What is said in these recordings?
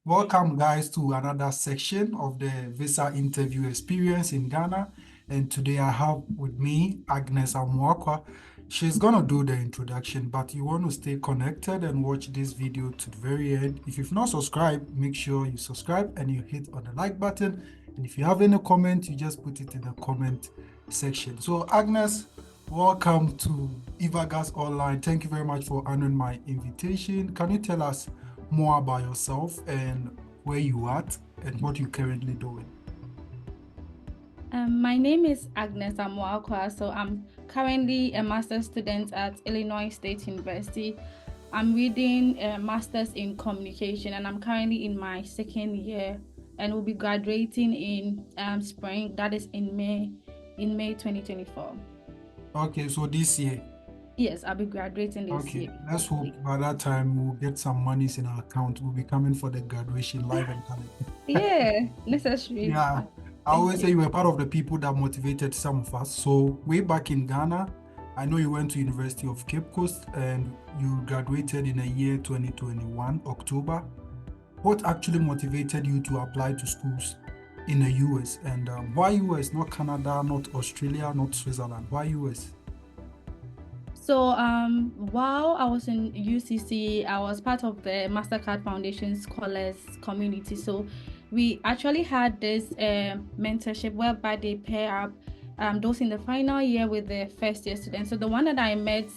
Welcome, guys, to another section of the visa interview experience in Ghana. And today I have with me Agnes Amwakwa. She's going to do the introduction, but you want to stay connected and watch this video to the very end. If you've not subscribed, make sure you subscribe and you hit on the like button. And if you have any comment, you just put it in the comment section. So, Agnes, welcome to Ivagas Online. Thank you very much for honoring my invitation. Can you tell us more about yourself and where you at and what you're currently doing? My name is Agnes Amwakwa, so I'm currently a master's student at Illinois State University. I'm reading a master's in communication, and I'm currently in my second year, and will be graduating in spring. That is in May 2024. Okay, so this year. Yes, I'll be graduating this Okay, year. let's hope by that time we'll get some monies in our account. We'll be coming for the graduation live and coming. Yeah, necessary. Yeah, I Thank always say you. you were part of the people that motivated some of us. So way back in Ghana, I know you went to University of Cape Coast and you graduated in the year 2021, October. What actually motivated you to apply to schools in the US? And why US, not Canada, not Australia, not Switzerland? Why US? So, while I was in UCC, I was part of the Mastercard Foundation Scholars community. So, we actually had this mentorship whereby they pair up those in the final year with the first year students. So, the one that I met,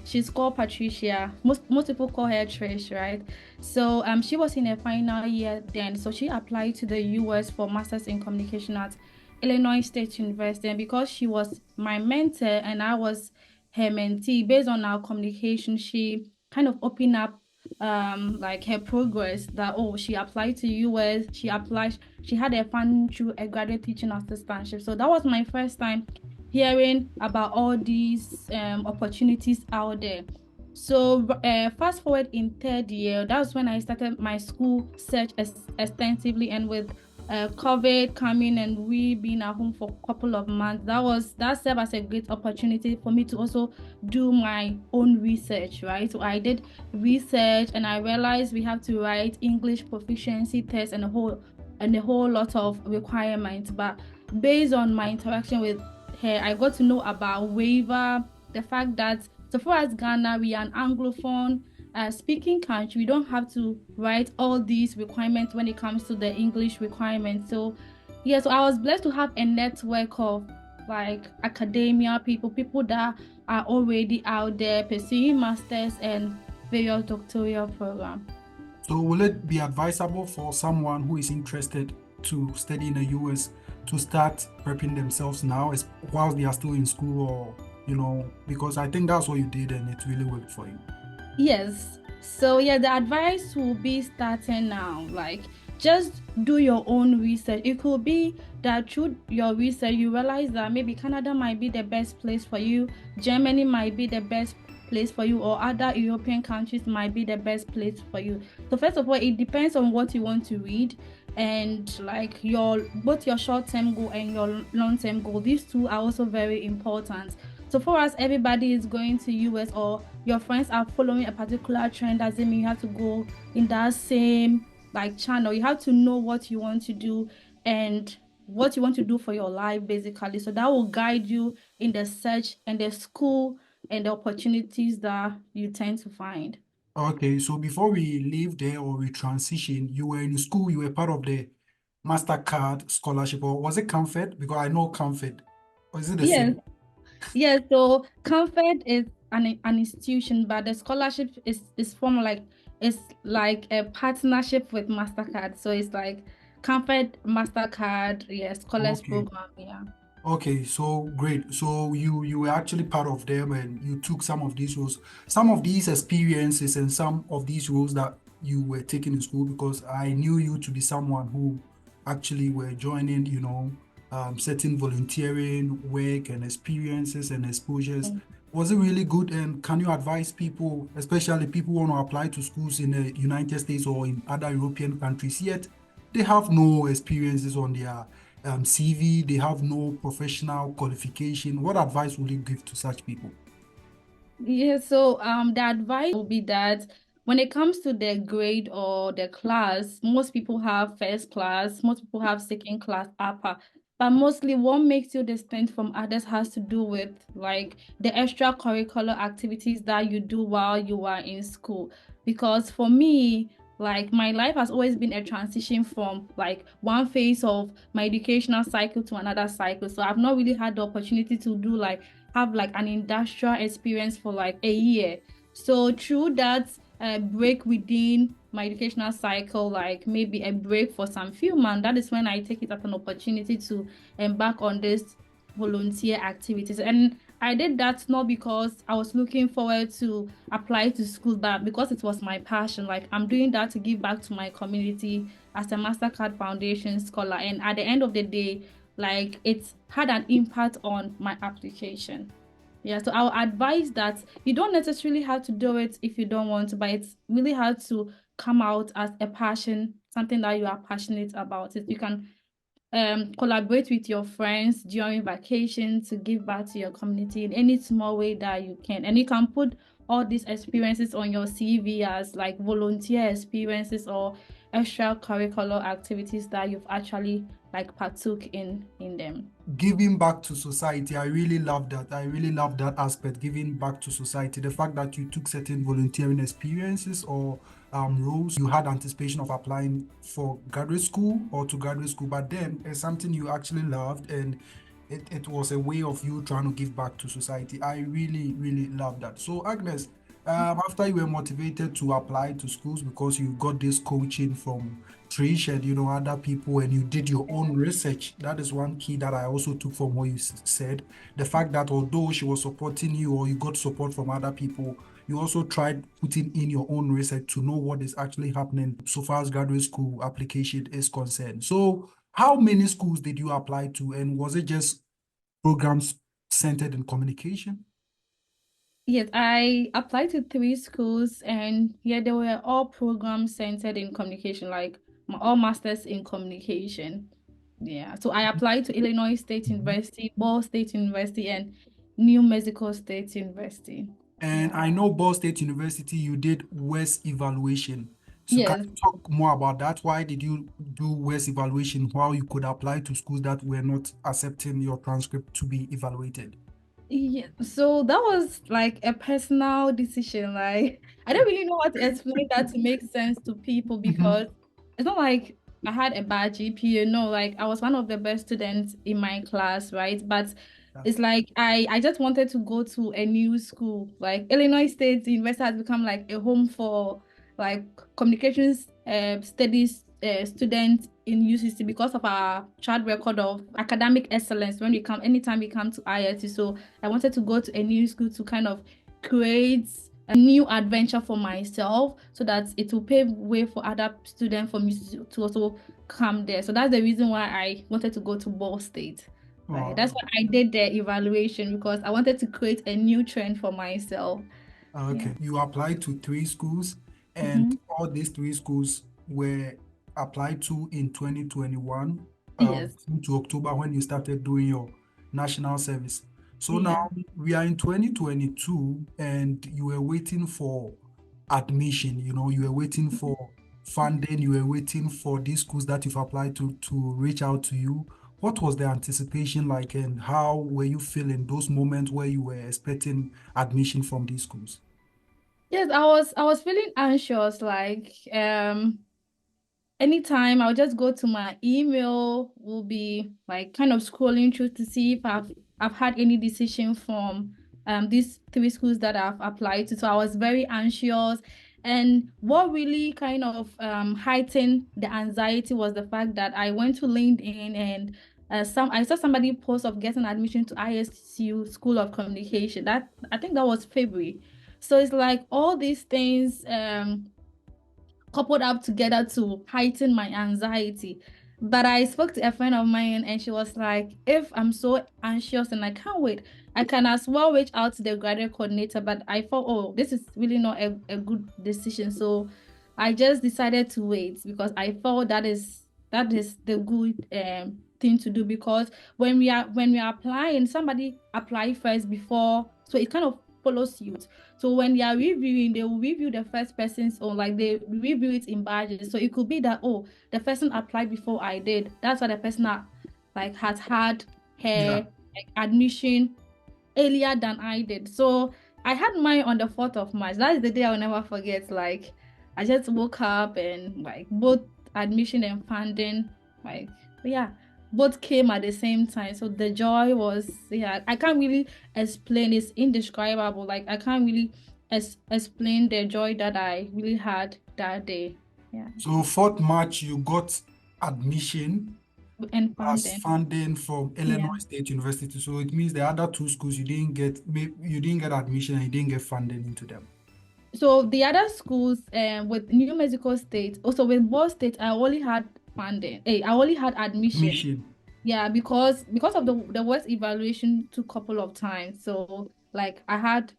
she's called Patricia. Most people call her Trish, right? So, she was in her final year then. So, she applied to the US for Masters in Communication at Illinois State University. And because she was my mentor and I was her mentee, based on our communication, she kind of opened up like her progress that she applied to US, she had a funding through a graduate teaching assistantship. So that was my first time hearing about all these opportunities out there. So fast forward in third year, that's when I started my school search extensively, and with COVID coming and we being at home for a couple of months, that served as a great opportunity for me to also do my own research, right? So I did research and I realized we have to write English proficiency tests and a whole lot of requirements. But based on my interaction with her, I got to know about waiver, the fact that so far as Ghana, we are an Anglophone speaking country. We don't have to write all these requirements when it comes to the English requirements. So, yeah, so I was blessed to have a network of like academia people that are already out there pursuing masters and various doctoral programs. So will it be advisable for someone who is interested to study in the US to start prepping themselves now as whilst they are still in school, or because I think that's what you did and it really worked for you? Yes. So yeah, the advice will be starting now. Like just do your own research. It could be that through your research you realize that maybe Canada might be the best place for you, Germany might be the best place for you, or other European countries might be the best place for you. So first of all, it depends on what you want to read, and like your both your short-term goal and your long-term goal. These two are also very important. So for us, everybody is going to US, or your friends are following a particular trend, doesn't mean you have to go in that same like channel. You have to know what you want to do and what you want to do for your life, basically. So that will guide you in the search and the school and the opportunities that you tend to find. Okay, so before we leave there or we transition, you were in school, you were part of the MasterCard scholarship, or was it Comfort? Because I know Comfort. Or is it the Yes, same? yes. So Comfort is an institution, but the scholarship is from like it's like a partnership with Mastercard. So it's like Comfort Mastercard, yeah, scholars Okay. program, yeah. Okay, so great. So you were actually part of them and you took some of these roles, some of these experiences and some of these roles that you were taking in school, because I knew you to be someone who actually were joining, certain volunteering work and experiences and exposures. Was it really good? And can you advise people, especially people who want to apply to schools in the United States or in other European countries, yet they have no experiences on their CV, they have no professional qualification. What advice would you give to such people? Yeah, so the advice would be that when it comes to the grade or the class, most people have first class, most people have second class, upper. But mostly what makes you distinct from others has to do with like the extracurricular activities that you do while you are in school. Because for me, like my life has always been a transition from like one phase of my educational cycle to another cycle. So I've not really had the opportunity to do like have like an industrial experience for like a year. So through that break within my educational cycle, like maybe a break for some few months, that is when I take it as an opportunity to embark on this volunteer activities. And I did that not because I was looking forward to apply to school, but because it was my passion. Like I'm doing that to give back to my community as a MasterCard Foundation scholar. And at the end of the day, like it had an impact on my application. Yeah, so I'll advise that you don't necessarily have to do it if you don't want to, but it's really hard to come out as a passion, something that you are passionate about. It you can collaborate with your friends during vacation to give back to your community in any small way that you can. And you can put all these experiences on your CV as like volunteer experiences or extracurricular activities that you've actually like partook in them. Giving back to society, I really love that. I really love that aspect, giving back to society. The fact that you took certain volunteering experiences or roles, you had anticipation of applying for graduate school or to graduate school, but then it's something you actually loved, and it was a way of you trying to give back to society. I really, really love that. So, Agnes, after you were motivated to apply to schools because you got this coaching from Trish and other people, and you did your own research. That is one key that I also took from what you said. The fact that although she was supporting you or you got support from other people, you also tried putting in your own research to know what is actually happening so far as graduate school application is concerned. So how many schools did you apply to, and was it just programs centered in communication? Yes, I applied to three schools, and yeah, they were all programs centered in communication, like all masters in communication. Yeah, so I applied to Illinois State Mhm. University, Ball State University, and New Mexico State University. And Yeah. I know Ball State University, you did WES evaluation. So can Yes. you talk more about that? Why did you do WES evaluation while you could apply to schools that were not accepting your transcript to be evaluated? Yeah, so that was like a personal decision. Like, I don't really know how to explain that to make sense to people because Mhm. it's not like I had a bad GPA. No, like I was one of the best students in my class, right? But Yeah. it's like I just wanted to go to a new school. Like Illinois State University has become like a home for like communications studies students in UCC because of our track record of academic excellence when we come anytime we come to IIT. So I wanted to go to a new school to kind of create a new adventure for myself so that it will pave way for other students from UCC to also come there. So that's the reason why I wanted to go to Ball State. Right. That's Oh, why I did the evaluation because I wanted to create a new trend for myself. Yeah. okay. You applied to three schools, and Mhm. all these three schools were applied to in 2021, Yes. June to October when you started doing your national service. So now Yeah. we are in 2022, and you were waiting for admission, you were waiting for funding, you were waiting for these schools that you've applied to reach out to you. What was the anticipation like, and how were you feeling those moments where you were expecting admission from these schools? Yes, I was feeling anxious, like anytime I'll just go to my email, will be like kind of scrolling through to see if I've had any decision from these three schools that I've applied to. So I was very anxious. And what really kind of heightened the anxiety was the fact that I went to LinkedIn and I saw somebody post of getting admission to ISU School of Communication. That I think that was February. So it's like all these things coupled up together to heighten my anxiety. But I spoke to a friend of mine and she was like, if I'm so anxious and I can't wait, I can as well reach out to the graduate coordinator. But I thought, oh, this is really not a good decision. So I just decided to wait because I thought that is the good thing to do because when we are applying, somebody apply first before. So it kind of follow suit. So when they are reviewing, they will review the first person's own, like they review it in badges. So it could be that, oh, the person applied before I did. That's why the person has had Yeah. her like admission earlier than I did. So I had mine on the 4th of March. That's the day I'll never forget. Like I just woke up and like both admission and funding, like yeah, both came at the same time. So the joy was, yeah, I can't really explain. It's indescribable. Like I can't really explain the joy that I really had that day. Yeah. So 4th March, you got admission And as funding. funding from Yeah. Illinois State University. So it means the other two schools you didn't get admission and you didn't get funding into them. So the other schools, with New Mexico State, also with both states, I only had funding. I only had admission. Admission. Yeah, because of the worst evaluation took couple of times. So like I had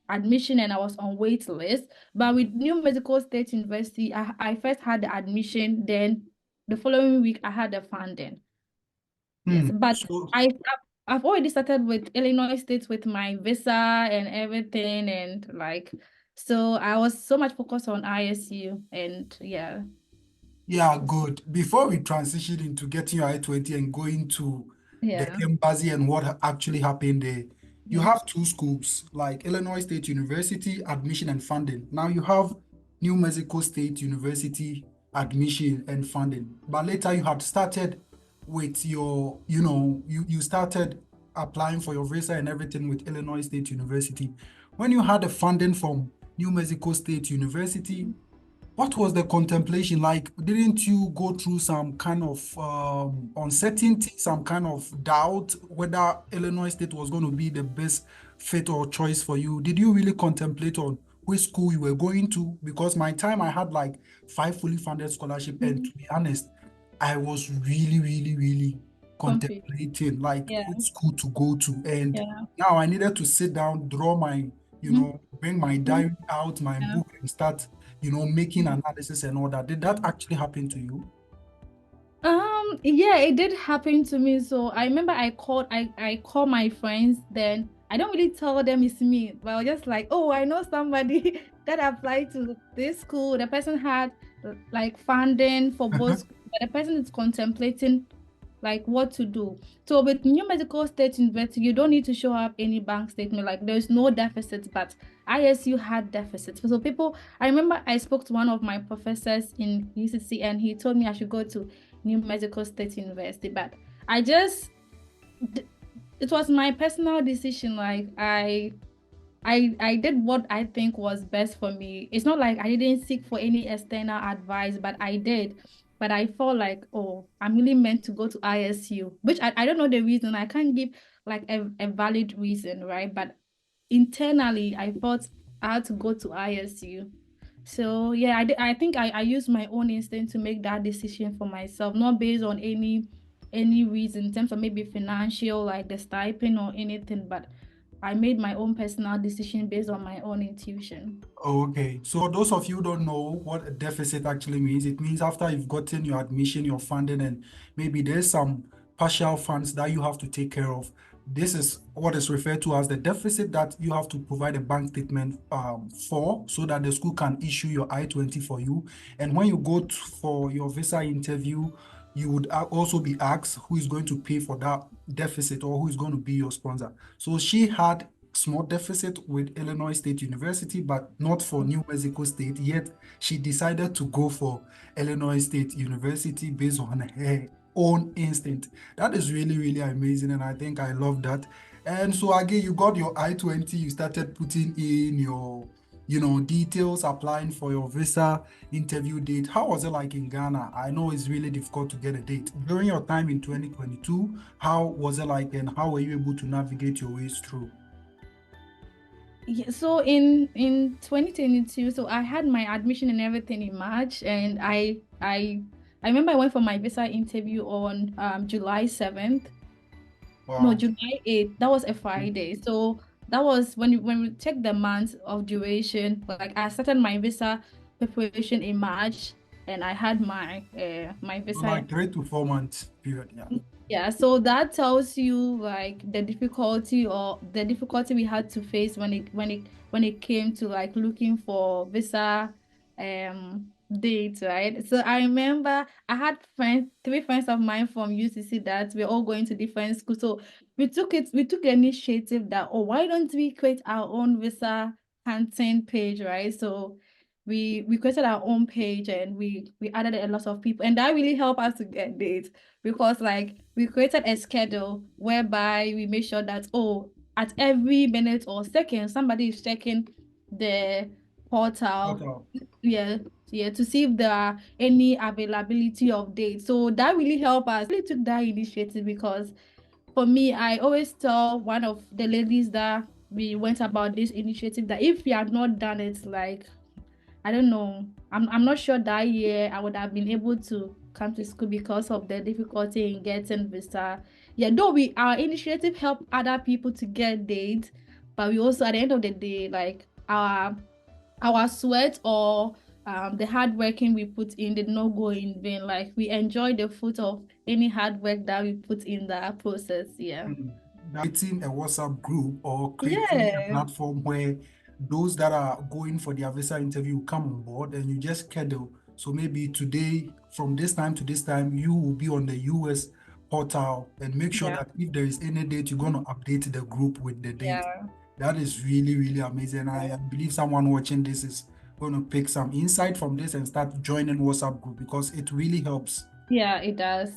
admission and I was on wait list. But with New Mexico State University, I first had the admission, then the following week I had the funding. Yes, but So I I've already started with Illinois State with my visa and everything, and like so I was so much focused on ISU, and yeah. yeah, good. Before we transition into getting your I-20 and going to the Yeah. embassy and what actually happened there, you Mhm. have two schools like Illinois State University admission and funding. Now you have New Mexico State University admission and funding. But later you had started with you started applying for your visa and everything with Illinois State University. When you had the funding from New Mexico State University, what was the contemplation like? Didn't you go through some kind of uncertainty, some kind of doubt whether Illinois State was going to be the best fit or choice for you? Did you really contemplate on which school you were going to? Because my time, I had like 5 fully funded scholarship, and Mhm. to be honest, I was really, really, really Confused. contemplating like Yeah. which school to go to. And Yeah. now I needed to sit down, draw Mhm. bring my Mhm. diary out, my Yeah. book, and start making Mhm. analysis and all that. Did that actually happen to you? Yeah, it did happen to me. So I remember I called my friends, then I don't really tell them it's me, but I was just like, oh, I know somebody that applied to this school. The person had like funding for both Uh-huh. schools, but the person is contemplating like what to do. So with New Mexico State University, you don't need to show up any bank statement. Like there's no deficits, but ISU had deficits. So people, I remember I spoke to one of my professors in UCC, and he told me I should go to New Mexico State University. But I just, it was my personal decision. Like I did what I think was best for me. It's not like I didn't seek for any external advice, but I did. But I felt like, oh, I'm really meant to go to ISU, which I don't know the reason. I can't give like a valid reason, right? But internally, I thought I had to go to ISU. So yeah, I think I used my own instinct to make that decision for myself, not based on any reason in terms of maybe financial, like the stipend or anything, but I made my own personal decision based on my own intuition. Oh, okay. So for those of you who don't know what a deficit actually means, it means after you've gotten your admission, your funding, and maybe there's some partial funds that you have to take care of. This is what is referred to as the deficit that you have to provide a bank statement for so that the school can issue your I-20 for you. And when you go for your visa interview, you would also be asked who is going to pay for that deficit or who is going to be your sponsor. So she had small deficit with Illinois State University, but not for New Mexico State. Yet she decided to go for Illinois State University based on her own instinct. That is really, really amazing. And I think I love that. And so again, you got your I-20, you started putting in your details, applying for your visa interview date. How was it like in Ghana? I know it's really difficult to get a date. During your time in 2022, how was it like and how were you able to navigate your ways through? Yeah, so in 2022, so I had my admission and everything in March, and I remember I went for my visa interview on July 7th. No, Wow. July 8th. That was a Friday. So that was when we check the month of duration. Like I started my visa preparation in March, and I had my So visa. like 3 to 4 months period, yeah. Yeah, so that tells you like the difficulty we had to face when it came to like looking for visa dates, right? So I remember I had three friends of mine from UCC that we're all going to different schools. So we took the initiative that, oh, why don't we create our own visa hunting page, right? So we created our own page and we added a lot of people, and that really helped us to get dates because like we created a schedule whereby we make sure that, oh, at every minute or second somebody is checking the portal, Okay. yeah, yeah, to see if there are any availability of dates. So that really helped us. I really took that initiative because for me, I always tell one of the ladies that we went about this initiative that if we had not done it, like I don't know. I'm not sure that year I would have been able to come to school because of the difficulty in getting visa. Yeah, though we our initiative helped other people to get dates, but we also at the end of the day, like our sweat or the hard working we put in did not go in vain. Like we enjoy the fruit of any hard work that we put in that process. Yeah. Creating a WhatsApp group or creating a Yeah. platform where those that are going for their visa interview come on board and you just schedule. So maybe today, from this time to this time, you will be on the US portal and make sure Yeah. that if there is any date, you're going to update the group with the date. Yeah. That is really, really amazing. I believe someone watching this is going to pick some insight from this and start joining WhatsApp group because it really helps. Yeah, it does.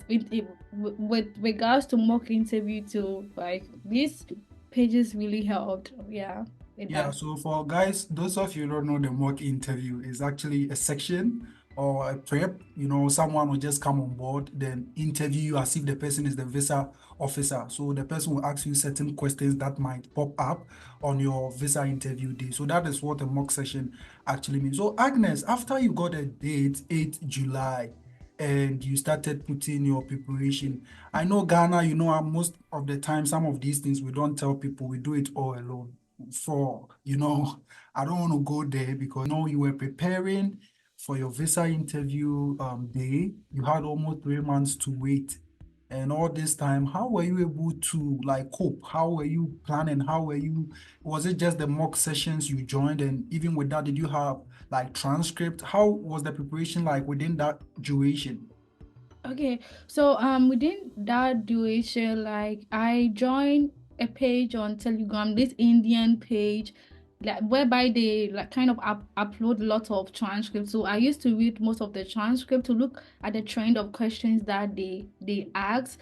With regards to mock interview too, like these pages really helped. Yeah, it Yeah, does. so for guys, those of you who don't know, the mock interview is actually a section or a prep. Someone will just come on board, then interview you as if the person is the visa officer. So the person will ask you certain questions that might pop up on your visa interview day. So that is what a mock session actually means. So Agnes, after you got a date, 8 July, and you started putting your preparation, I know Ghana, most of the time, some of these things we don't tell people, we do it all alone for, I don't want to go there because you were preparing for your visa interview day. You had almost 3 months to wait. And all this time, how were you able to like cope? How were you planning? Was it just the mock sessions you joined? And even with that, did you have like transcript? How was the preparation like within that duration? Okay, so within that duration, like I joined a page on Telegram, this Indian page, like whereby they like kind of upload a lot of transcripts. So I used to read most of the transcript to look at the trend of questions that they ask.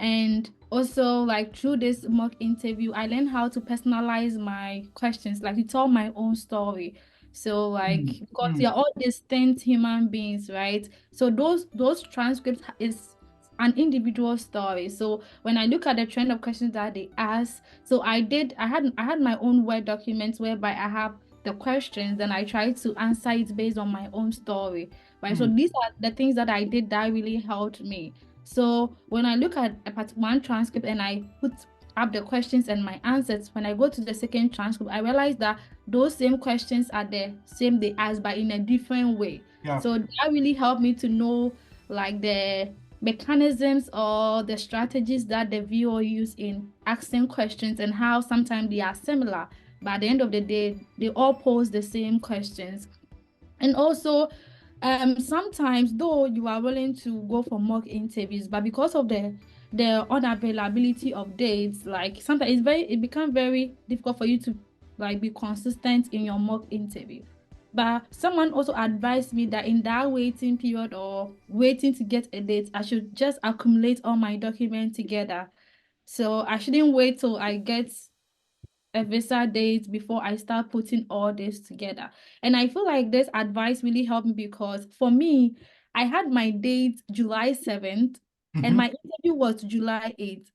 And also like through this mock interview, I learned how to personalize my questions, like to tell my own story. So like Mm, because we mm. are all distinct human beings, right? So those transcripts is an individual story. So when I look at the trend of questions that they ask, so I had my own Word documents whereby I have the questions and I try to answer it based on my own story. Right. So Mm. these are the things that I did that really helped me. So when I look at a part one transcript and I put up the questions and my answers, when I go to the second transcript, I realize that those same questions are the same they asked, but in a different way. Yeah. So that really helped me to know like the mechanisms or the strategies that the viewer use in asking questions and how sometimes they are similar, but at the end of the day, they all pose the same questions. And also, sometimes though you are willing to go for mock interviews, but because of the unavailability of dates, like sometimes it becomes very difficult for you to like be consistent in your mock interview. But someone also advised me that in that waiting period or waiting to get a date, I should just accumulate all my documents together. So I shouldn't wait till I get a visa date before I start putting all this together. And I feel like this advice really helped me because for me, I had my date July 7th and Mm-hmm. my interview was July 8th.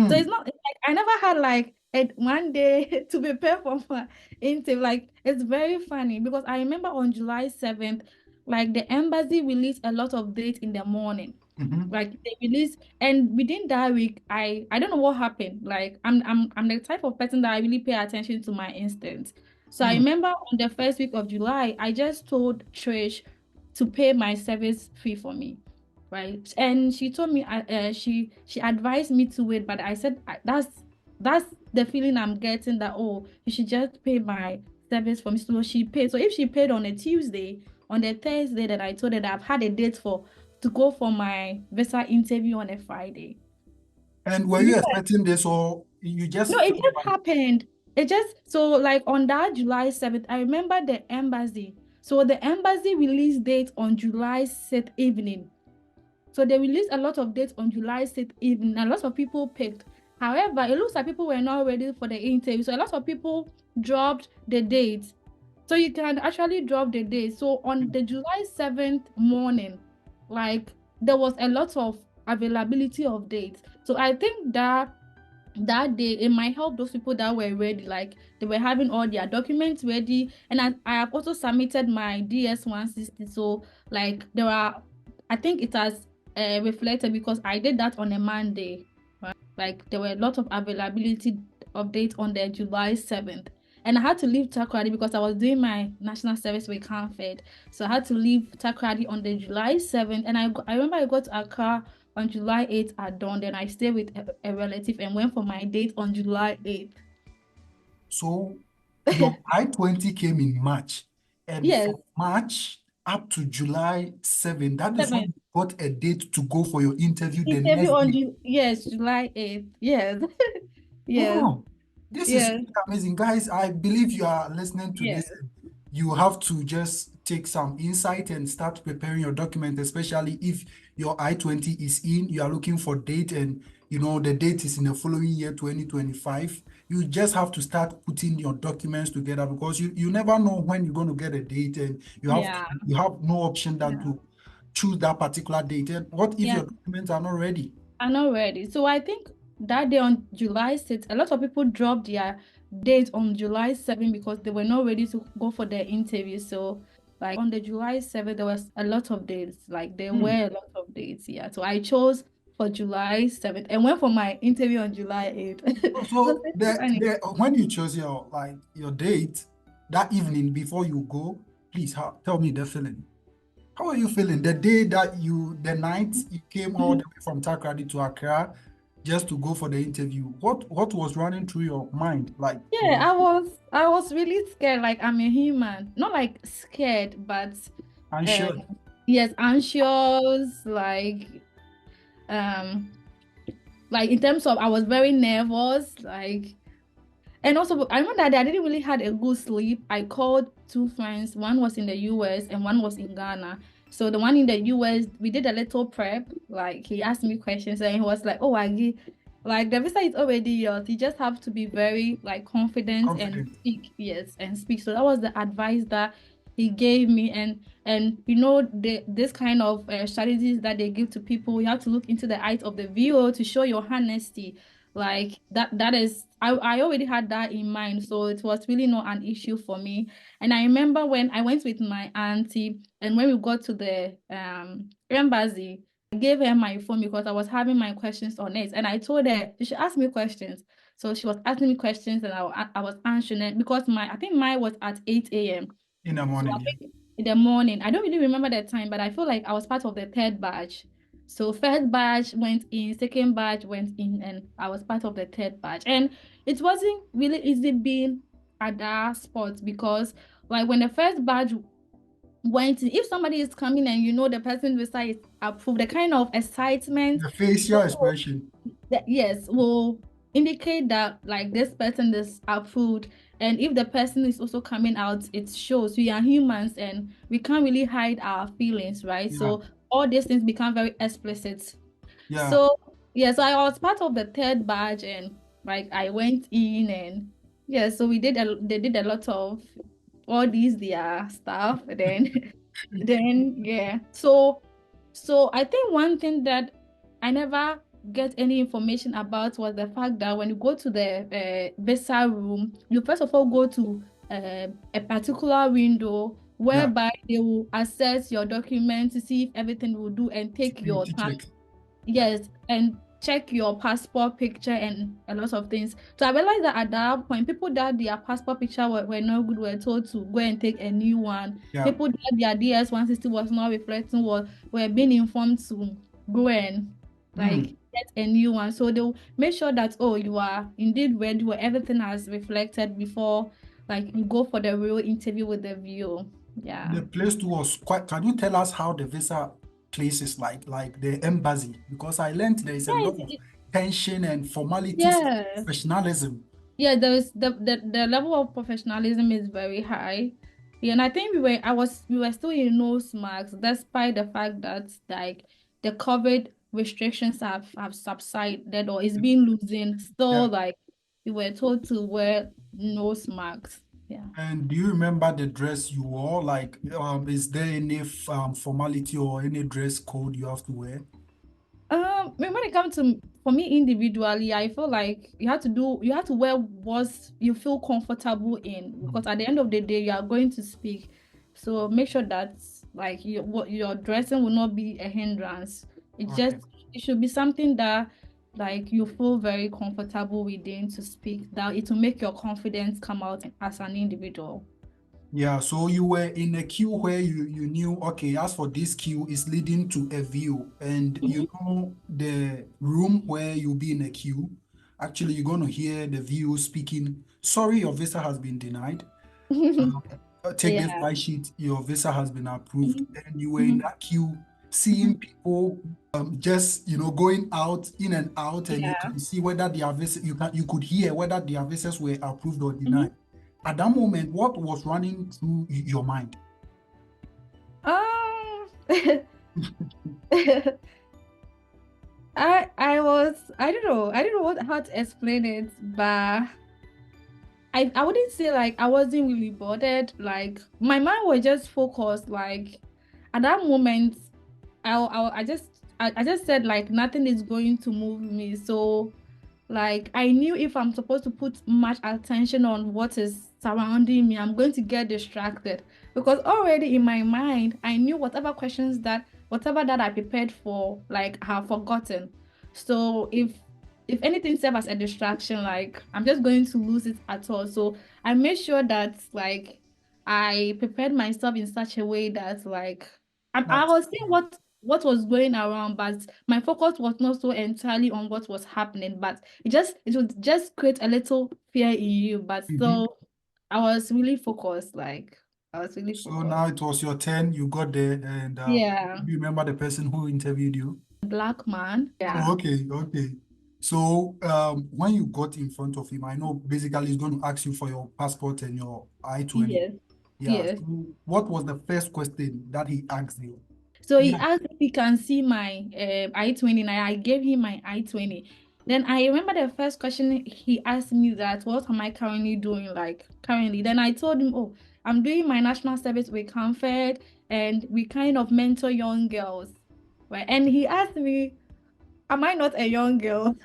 So it's Mm. not it's like I never had like one day to prepare for my interview. Like it's very funny because I remember on July 7th, like the embassy released a lot of dates in the morning. Mm-hmm. Like they released, and within that week, I don't know what happened. Like I'm the type of person that I really pay attention to my instincts. So I Mm. remember on the first week of July, I just told Trish to pay my service fee for me. right? And she told me, she advised me to wait, but I said that's the feeling I'm getting, that oh, you should just pay my service for me. So she paid. So if she paid on a Tuesday, on the Thursday that I told her that I've had a date for to go for my visa interview on a Friday. And were you Yes. expecting this, or you No, just it felt just like, happened. It just so like on that July 7th, I remember the embassy. So the embassy released date on July 6th evening. So they released a lot of dates on July 6th evening, and lots of people picked. However, it looks like people were not ready for the interview. So a lot of people dropped the dates. So you can actually drop the date. So on the July 7th morning, like there was a lot of availability of dates. So I think that that day it might help those people that were ready, like they were having all their documents ready. And I have also submitted my DS-160. So like there are, I think it has reflected because I did that on a Monday, right? Like there were a lot of availability updates on the July 7th. And I had to leave Takoradi because I was doing my national service with Canfed. So I had to leave Takoradi on the July 7th. And I remember I got to Accra on July 8th at dawn. Then I stayed with a relative and went for my date on July 8th. so your I-20 came in March, and Yes, from March up to July 7, that is when 7th. you got a date to go for your interview the Interview next on day. yes, July 8th. Yes. Yes. Wow, this is Yes. really amazing. Guys, I believe you are listening to this. Yes. You have to just take some insight and start preparing your document, especially if your I-20 is in, you are looking for date, and the date is in the following year, 2025. You just have to start putting your documents together, because you never know when you're going to get a date, and Yeah. you have no option than Yeah. to choose that particular date. And what if Yeah. your documents are not ready? I'm not ready. So I think that day on July 6th, a lot of people dropped their date on July 7th because they were not ready to go for their interview. So like on the July 7th, there was a lot of dates. Like there Hmm. were a lot of dates. Yeah. So I chose for July 7th and went for my interview on July 8th. So So it's funny. when you chose your date that evening before you go, please tell me the feeling. How are you feeling the day that the night you came all the way from Takrady to Accra just to go for the interview? What was running through your mind? Like, Yeah, I was really scared. Like I'm a human. Not like scared, but I'm uh, sure. yes, anxious, um like in terms of I was very nervous, like. And also, I remember that day I didn't really had a good sleep. I called two friends. One was in the US and one was in Ghana. So the one in the US, we did a little prep. Like he asked me questions and he was like, "Oh, Agi, like the visa is already yours. You just have to be very like confident and Confident. speak, yes, and speak." So that was the advice that he gave me. And this kind of strategies that they give to people, you have to look into the eyes of the viewer to show your honesty, like that is I already had that in mind, so it was really not an issue for me. And I remember when I went with my auntie and when we got to the embassy, I gave her my phone because I was having my questions on it, and I told her she should ask me questions. So she was asking me questions and I was answering it because my I think mine was at 8 a.m. In the So I morning, yeah. think in the morning, I don't really remember that time, but I feel like I was part of the third batch. So first batch went in, second batch went in, and I was part of the third batch. And it wasn't really easy being at that spot because like when the first batch went in, if somebody is coming and the person's visa is approved, the kind of excitement The facial expression. that yes will indicate that like this person is approved. And if the person is also coming out, it shows we are humans and we can't really hide our feelings, right? Yeah, So all these things become very explicit. yeah. So yeah, so I was part of the third batch and like I went in and yeah, so they did a lot of all these their stuff. Then then yeah. So I think one thing that I never get any information about was the fact that when you go to the visa room, you first of all go to a particular window Yeah. whereby they will assess your documents to see if everything will do and take your Security time. check. Yes, and check your passport picture and a lot of things. So I realized that at that point, people that their passport picture were not good were told to go and take a new one. Yeah. People that their DS-160 was not reflecting were being informed to go and like Mm. get a new one. So they'll make sure that, oh, you are indeed ready where everything has reflected before like you go for the real interview with the view. Yeah. The place too was quite. Can you tell us how the visa place is like the embassy? Because I learned there is a Yeah, lot of tension and formalities, yeah. professionalism. Yeah, there's the level of professionalism is very high. Yeah, and I think we were still in nose marks despite the fact that like the COVID restrictions have subsided or is being loosened. Yeah. Still like we were told to wear nose marks. Yeah. And do you remember the dress you wore? Like, is there any formality or any dress code you have to wear? When it comes to for me individually, I feel like you have to wear what you feel comfortable in Mm. because at the end of the day you are going to speak. So make sure that like what your dressing will not be a hindrance. Okay. It should be something that like you feel very comfortable within to speak, that it will make your confidence come out as an individual. Yeah, so you were in a queue where you knew, okay, as for this queue is leading to a view, and you know the room where you'll be in a queue. Actually, you're going to hear the view speaking, sorry, your visa has been denied. Um, take this Yeah. white sheet, your visa has been approved. Mhm. And you were in Mhm. that queue, seeing Mhm. people just going out, in and out, and you Yeah. can see whether their visa, you could hear whether their visas were approved or Mhm. denied. At that moment, what was running through your mind? Um, I don't know how to explain it, but I wouldn't say like I wasn't really bothered. Like my mind was just focused. Like at that moment, I just said like nothing is going to move me. So like I knew if I'm supposed to put much attention on what is surrounding me, I'm going to get distracted because already in my mind, I knew whatever that I prepared for, like I have forgotten. So if anything serves as a distraction, like I'm just going to lose it at all. So I made sure that like I prepared myself in such a way that like I That's was seeing what was going around, but my focus was not so entirely on what was happening. But it would just create a little fear in you. But Mhm. still, I was really focused. Like I was really So focused. now it was your turn. You got there, and Yeah, do you remember the person who interviewed you? black man. Oh, Yeah. okay, okay. So when you got in front of him, I know basically he's going to ask you for your passport and your I-20. Yes. Yeah. Yes. So what was the first question that he asked you? So he Yeah. asked if he can see my I-20 and I gave him my I-20. Then I remember the first question he asked me that, what am I currently doing like currently? Then I told him, oh, I'm doing my national service with Comfort and we kind of mentor young girls. Right. And he asked me, am I not a young girl?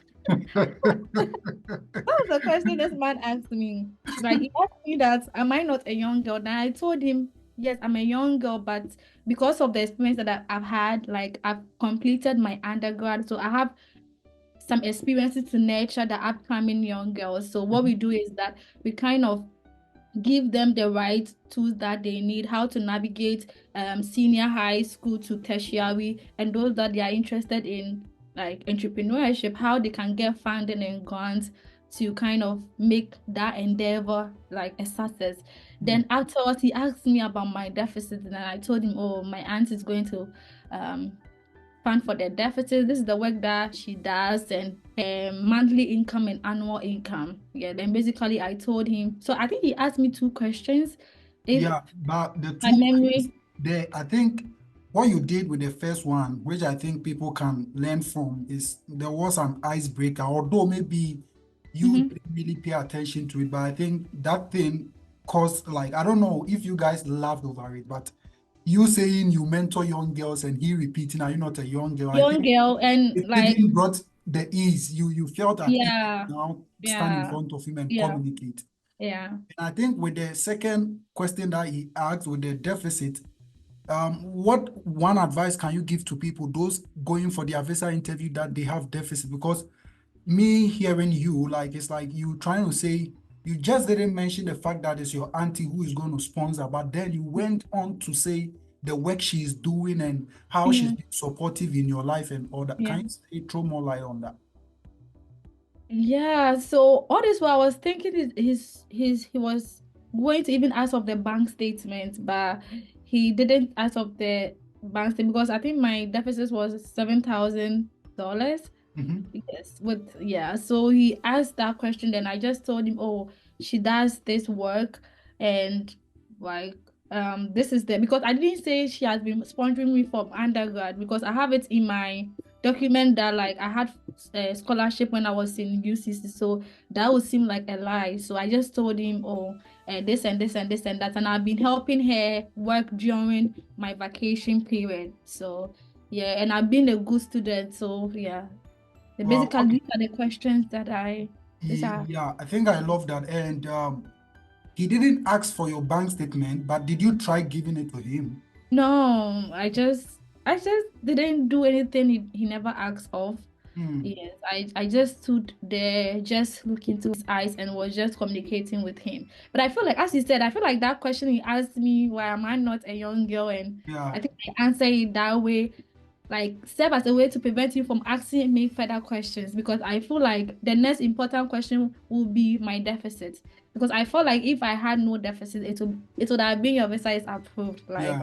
That was the question this man asked me. Like he asked me that, am I not a young girl? Then I told him, yes, I'm a young girl, but because of the experience that I've had, like I've completed my undergrad, so I have some experiences to nurture the upcoming young girls. So what we do is that we kind of give them the right tools that they need, how to navigate senior high school to tertiary, and those that they are interested in like entrepreneurship, how they can get funding and grants to kind of make that endeavor like a success. Then afterwards, he asked me about my deficit, and I told him, oh, my aunt is going to um fund for the deficit. This is the work that she does, and monthly income and annual income. Yeah, then basically I told him. So I think he asked me two questions. If Yeah, but the my two questions memory, there, I think what you did with the first one, which I think people can learn from, is there was an icebreaker, although maybe you mhm. didn't really pay attention to it, but I think that thing caused, like, I don't know if you guys laughed over it, but you saying you mentor young girls and he repeating, are you not a young girl? I Young think girl, and it like, even brought the ease. You felt at ease yeah, now stand in yeah, front of him and yeah, communicate. yeah. And I think with the second question that he asked with the deficit, what one advice can you give to people, those going for their visa interview that they have deficit? Because me hearing you, like it's like you trying to say you just didn't mention the fact that it's your auntie who is going to sponsor, but then you went on to say the work she is doing and how she's Yeah, been supportive in your life and all that. yeah. Can you throw more light on that? Yeah, so all this while I was thinking he was going to even ask of the bank statement, but he didn't ask of the bank statement because I think my deficit was $7,000. Mhm. Yes, with yeah. So he asked that question, then I just told him, oh, she does this work, and like this is the because I didn't say she has been sponsoring me from undergrad because I have it in my document that like I had a scholarship when I was in UCC, so that would seem like a lie. So I just told him, oh, this and this and this and that, and I've been helping her work during my vacation period. So yeah, and I've been a good student, so yeah. Wow. Basically, Okay. these are the questions that these are. Yeah, I think I love that. And he didn't ask for your bank statement, but did you try giving it to him? No, I just didn't do anything he never asked of. Hmm. Yes, I just stood there, just looking into his eyes and was just communicating with him. But I feel like, as he said, I feel like that question he asked me, why am I not a young girl? And Yeah. I think I answered it that way, like serve as a way to prevent you from asking me further questions because I feel like the next important question will be my deficit. Because I feel like if I had no deficit, it would have been your visa is approved. Yeah.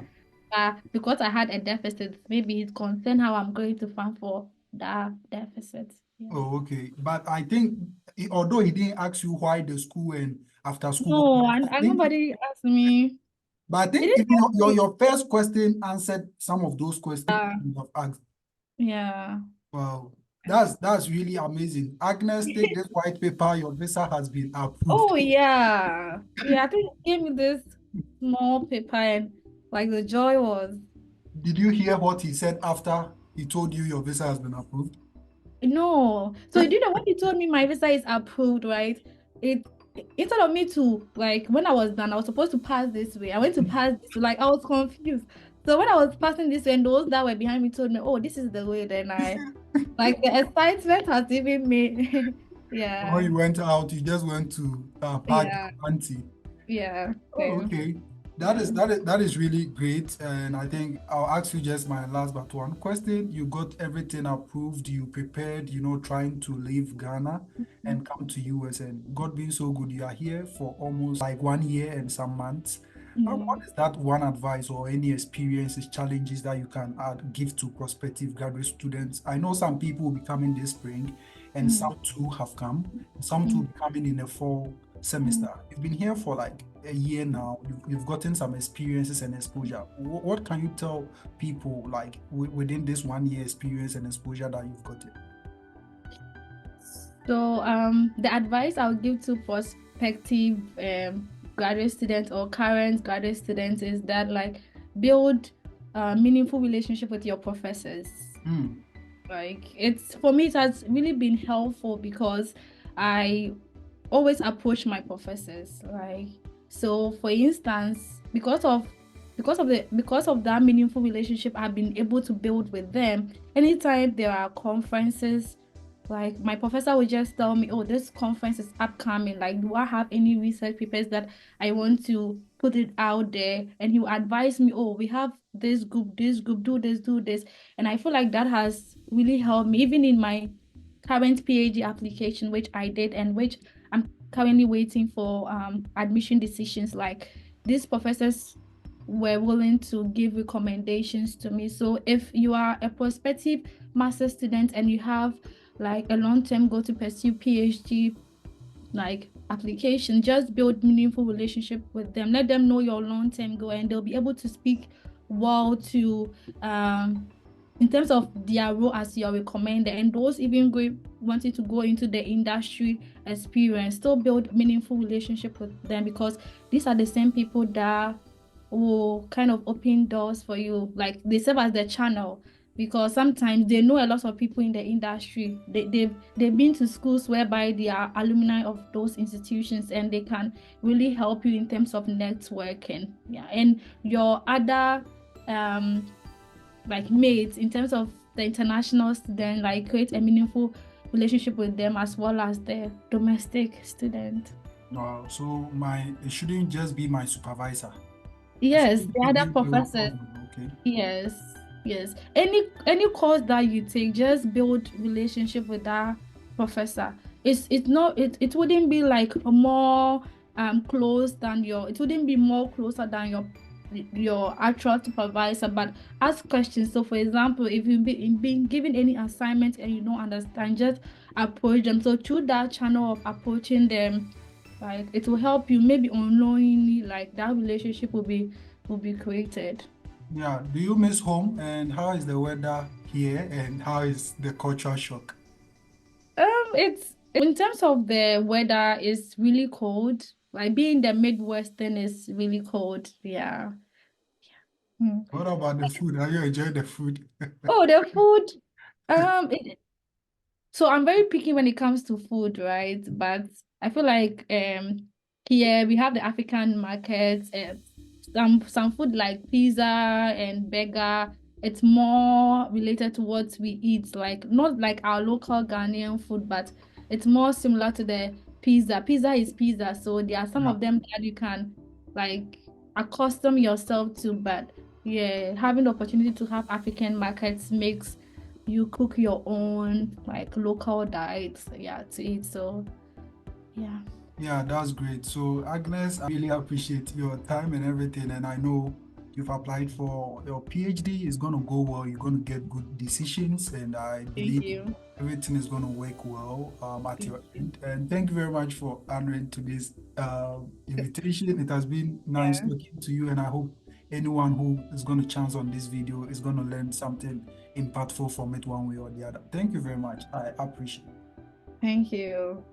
Like because I had a deficit, maybe he's concerned how I'm going to fund for that deficit. Yeah. Oh, okay. But I think, although he didn't ask you why the school and after school, what No, happened, and, I and think, nobody asked me. but I He think didn't even ask me. your first question answered some of those questions you have asked. Yeah. Wow. That's really amazing. Agnes, take this white paper. Your visa has been approved. Oh yeah. Yeah, I think he gave me this small paper and like the joy was Did you hear what he said after he told you your visa has been approved? no. So you know when he told me my visa is approved, right? It instead of me to like when I was done, I was supposed to pass this way. I went to pass this way. Like I was confused. So when I was passing this way, and those that were behind me told me, "Oh, this is the way." Then I like the excitement has even made. When Yeah, you went out, you just went to hug yeah, your auntie. yeah. Oh, So okay. yeah. That is really great. And I think I'll ask you just my last but one question. You got everything approved, you prepared, trying to leave Ghana and come to US. And God being so good, you are here for almost like 1 year and some months. Yeah. What is that one advice or any experiences, challenges that you can give to prospective graduate students? I know some people will be coming this spring, and Mm, some too have come. Some too mm, will be coming in the fall semester. mm. You've been here for like a year now. You've gotten some experiences and exposure. What can you tell people like within this 1 year experience and exposure that you've gotten? So, the advice I would give to prospective graduate students or current graduate students is that like build a meaningful relationship with your professors. Mm, Like it's for me, it has really been helpful because I always approach my professors. Like so, for instance, because of that meaningful relationship I've been able to build with them. Anytime there are conferences, like my professor would just tell me, "Oh, this conference is upcoming. Like, do I have any research papers that I want to put it out there?" And he will advise me, "Oh, we have this group, do this, do this." And I feel like that has really helped me, even in my current PhD application, which I did and which I'm currently waiting for admission decisions. Like these professors were willing to give recommendations to me. So if you are a prospective master student and you have like a long-term goal to pursue PhD like application, just build meaningful relationship with them. Let them know your long-term goal and they'll be able to speak well to in terms of their role as your recommender, and those even going wanting to go into the industry experience, still build meaningful relationship with them because these are the same people that will kind of open doors for you. Like they serve as the channel because sometimes they know a lot of people in the industry. They've been to schools whereby they are alumni of those institutions and they can really help you in terms of networking. Yeah. And your other like mates in terms of the international student, like create a meaningful relationship with them as well as the domestic student. Wow. So it shouldn't just be my supervisor. I Yes, shouldn't the other even feel professors. uncomfortable. Okay. Yes, yes. Any course that you take, just build relationship with that professor. It's not it wouldn't be like more close than your it wouldn't be more closer than your actual supervisor, but ask questions. So for example, if you've been given any assignment and you don't understand, just approach them. So through that channel of approaching them, like it will help you maybe unknowingly, like that relationship will be created. Yeah. Do you miss home? And how is the weather here? And how is the culture shock? It's in terms of the weather, it's really cold. Like being the Midwestern is really cold. Yeah. Hmm. What about the food? Are you enjoying the food? Oh, the food. It, So I'm very picky when it comes to food, right? But I feel like here we have the African markets and some food like pizza and burger. It's more related to what we eat, like not like our local Ghanaian food, but it's more similar to the pizza. Pizza is pizza, so there are some Yeah. of them that you can like accustom yourself to, but yeah, having the opportunity to have African markets makes you cook your own like local diets, yeah, to eat. So yeah. Yeah, that's great. So, Agnes, I really appreciate your time and everything. And I know you've applied for your PhD. It's going to go well. You're going to get good decisions. And I Thank believe you. everything is going to work well at your end. And thank you very much for honoring today's invitation. It has been nice Yeah. talking to you. And I hope anyone who is going to chance on this video is going to learn something impactful from it one way or the other. Thank you very much. I appreciate it. Thank you.